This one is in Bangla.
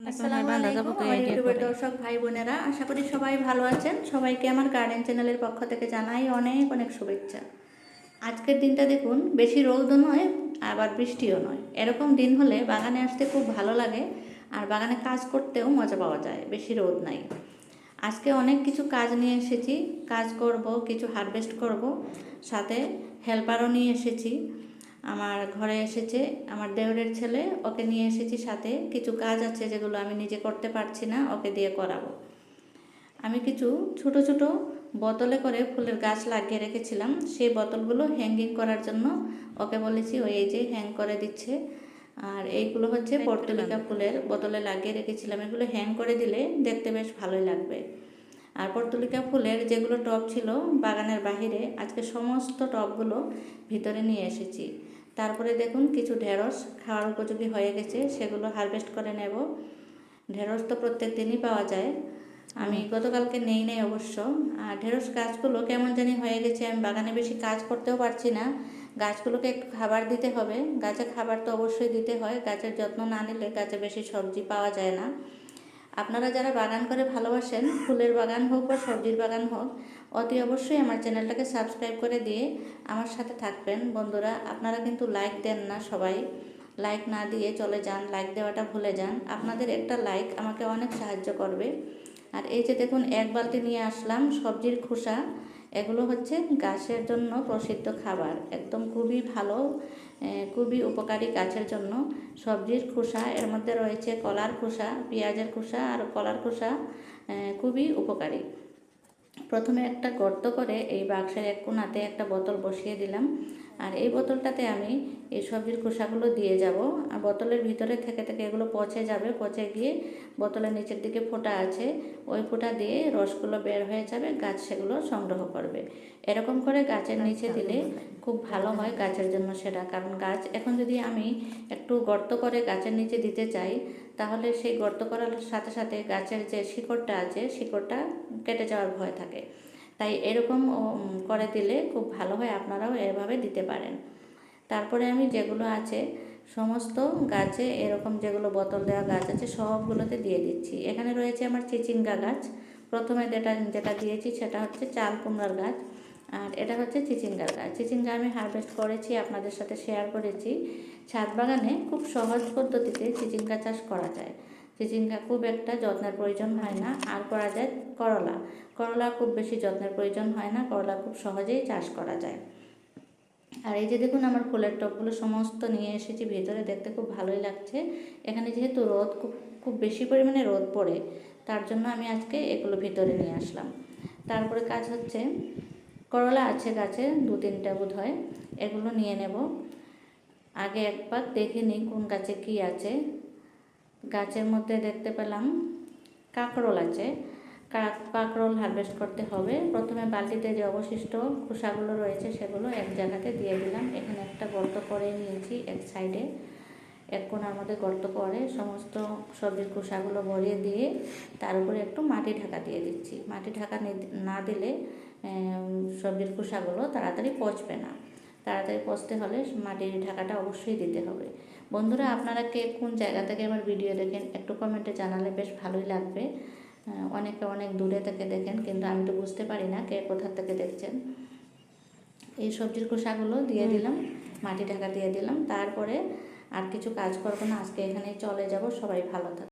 আসসালামু আলাইকুম আমার ইউটিউবের দর্শক ভাই বোনেরা, আশা করি সবাই ভালো আছেন। সবাইকে আমার গার্ডেন চ্যানেলের পক্ষ থেকে জানাই অনেক অনেক শুভেচ্ছা। আজকের দিনটা দেখুন, বেশি রোদও নয় আবার বৃষ্টিও নয়। এরকম দিন হলে বাগানে আসতে খুব ভালো লাগে আর বাগানে কাজ করতেও মজা পাওয়া যায়, বেশি রোদ নাই। আজকে অনেক কিছু কাজ নিয়ে এসেছি, কাজ করব, কিছু হারভেস্ট করব, সাথে হেল্পারও নিয়ে এসেছি। আমার ঘরে এসেছে আমার দেওরের ছেলে, ওকে নিয়ে এসেছি সাথে। কিছু কাজ আছে যেগুলো আমি নিজে করতে পারছি না, ওকে দিয়ে করাবো। আমি কিছু ছোট ছোট বোতলে করে ফুলের গাছ লাগিয়ে রেখেছিলাম, সেই বোতলগুলো হ্যাঙ্গিং করার জন্য ওকে বলেছি, ওই এই যে হ্যাং করে দিচ্ছে। আর এইগুলো হচ্ছে পর্তুলিকা ফুলের বোতলে লাগিয়ে রেখেছিলাম, এগুলো হ্যাং করে দিলে দেখতে বেশ ভালোই লাগবে। আর পর্তুলিকা ফুলের যেগুলো টব ছিল বাগানের বাহিরে, আজকে সমস্ত টবগুলো ভিতরে নিয়ে এসেছি। তারপরে দেখুন কিছু ঢেঁড়স খাওয়ার উপযোগী হয়ে গেছে, সেগুলো হারভেস্ট করে নেব। ঢেঁড়স তো প্রত্যেক দিনই পাওয়া যায়, আমি গতকালকে নেই অবশ্য। আর ঢেঁড়স গাছগুলো কেমন জানি হয়ে গেছে, আমি বাগানে বেশি কাজ করতেও পারছি না। গাছগুলোকে একটু খাবার দিতে হবে, গাছে খাবার তো অবশ্যই দিতে হয়, গাছের যত্ন না নিলে গাছে বেশি সবজি পাওয়া যায় না। আপনারা যারা বাগান করে ভালোবাসেন, ফুলের বাগান হোক বা সবজির বাগান হোক, অতি অবশ্যই আমার চ্যানেলটাকে সাবস্ক্রাইব করে দিয়ে আমার সাথে থাকবেন। বন্ধুরা, আপনারা কিন্তু লাইক দেন না, সবাই লাইক না দিয়ে চলে যান, লাইক দেওয়াটা ভুলে যান। আপনাদের একটা লাইক আমাকে অনেক সাহায্য করবে। আর এই যে দেখুন, এক বালতি নিয়ে আসলাম সবজির খোসা। এগুলো হচ্ছে গাছের জন্য প্রসিদ্ধ খাবার, একদম খুবই ভালো, খুবই উপকারী গাছের জন্য। সবজির খোসা, এর মধ্যে রয়েছে কলার খোসা, পেঁয়াজের খোসা আর কলার খোসা, খুবই উপকারী। প্রথমে একটা গর্ত করে এই বাক্সের এক কোণাতে একটা বোতল বসিয়ে দিলাম, আর এই বোতলটাতে আমি এই সবজির খোসাগুলো দিয়ে যাব। আর বোতলের ভিতরে থেকে থেকে এগুলো পচে যাবে, পচে গিয়ে বোতলের নিচের দিকে ফোঁটা আছে, ওই ফোঁটা দিয়ে রসগুলো বের হয়ে যাবে, গাছ সেগুলো সংগ্রহ করবে। এরকম করে গাছের নিচে দিলে খুব ভালো হয় গাছের জন্য সেটা, কারণ গাছ এখন যদি আমি একটু গর্ত করে গাছের নিচে দিতে চাই, তাহলে সেই গর্ত করার সাথে সাথে গাছের যে শিকড়টা আছে, শিকড়টা কেটে যাওয়ার ভয় থাকে। তাই এরকম করে দিলে খুব ভালো হয়, আপনারাও এভাবে দিতে পারেন। তারপরে আমি যেগুলো আছে সমস্ত গাছে, এরকম যেগুলো বোতল দেওয়া গাছ আছে সবগুলোতে দিয়ে দিচ্ছি। এখানে রয়েছে আমার চিচিঙ্গা গাছ, প্রথমে যেটা দিয়েছি সেটা হচ্ছে চাল কুমড়ার গাছ, আর এটা হচ্ছে চিচিঙ্গার গাছ। চিচিঙ্গা আমি হারভেস্ট করেছি, আপনাদের সাথে শেয়ার করেছি। ছাদ বাগানে খুব সহজ পদ্ধতিতে চিচিঙ্গা চাষ করা যায়। চিচিঙ্গা খুব একটা যত্নের প্রয়োজন হয় না। আর করা যায় করলা খুব বেশি যত্নের প্রয়োজন হয় না, করলা খুব সহজেই চাষ করা যায়। আর এই যে দেখুন, আমার ফুলের টবগুলো সমস্ত নিয়ে এসেছি ভিতরে, দেখতে খুব ভালোই লাগছে। এখানে যেহেতু রোদ খুব বেশি পরিমাণে রোদ পড়ে, তার জন্য আমি আজকে এগুলো ভিতরে নিয়ে আসলাম। তারপরে কাজ হচ্ছে, করলা আছে গাছে 2-3টা বোধ হয়, এগুলো নিয়ে নেব। আগে একবার দেখে নিই কোন গাছে কি আছে। গাছের মধ্যে দেখতে পেলাম কাঁকরোল আছে, কাঁকরোল হারভেস্ট করতে হবে। প্রথমে বালতিতে যে অবশিষ্ট খোসাগুলো রয়েছে সেগুলো এক জায়গাতে দিয়ে দিলাম। এখানে একটা গর্ত করে নিয়েছি, এক সাইডে এক কোণার মধ্যে গর্ত করে সমস্ত সবজির খোসাগুলো ভরিয়ে দিয়ে তার উপরে একটু মাটি ঢাকা দিয়ে দিচ্ছি। মাটি ঢাকা না দিলে সবজির খোসাগুলো তাড়াতাড়ি পচবে না। তাড়াতাড়ি পচতে হলে মাটির ঢাকাটা অবশ্যই দিতে হবে। বন্ধুরা, আপনারা কে কোন জায়গা থেকে আমার ভিডিও দেখেন একটু কমেন্টে জানালে বেশ ভালোই লাগবে। অনেকে অনেক দূরে থেকে দেখেন, কিন্তু আমি তো বুঝতে পারি না কে কোথা থেকে দেখছেন। এই সবজির খোসাগুলো দিয়ে দিলাম, মাটি ঢাকা দিয়ে দিলাম। তারপরে আর কিছু কাজ করবো না, আজকে এখানেই চলে যাব। সবাই ভালো থাকবে।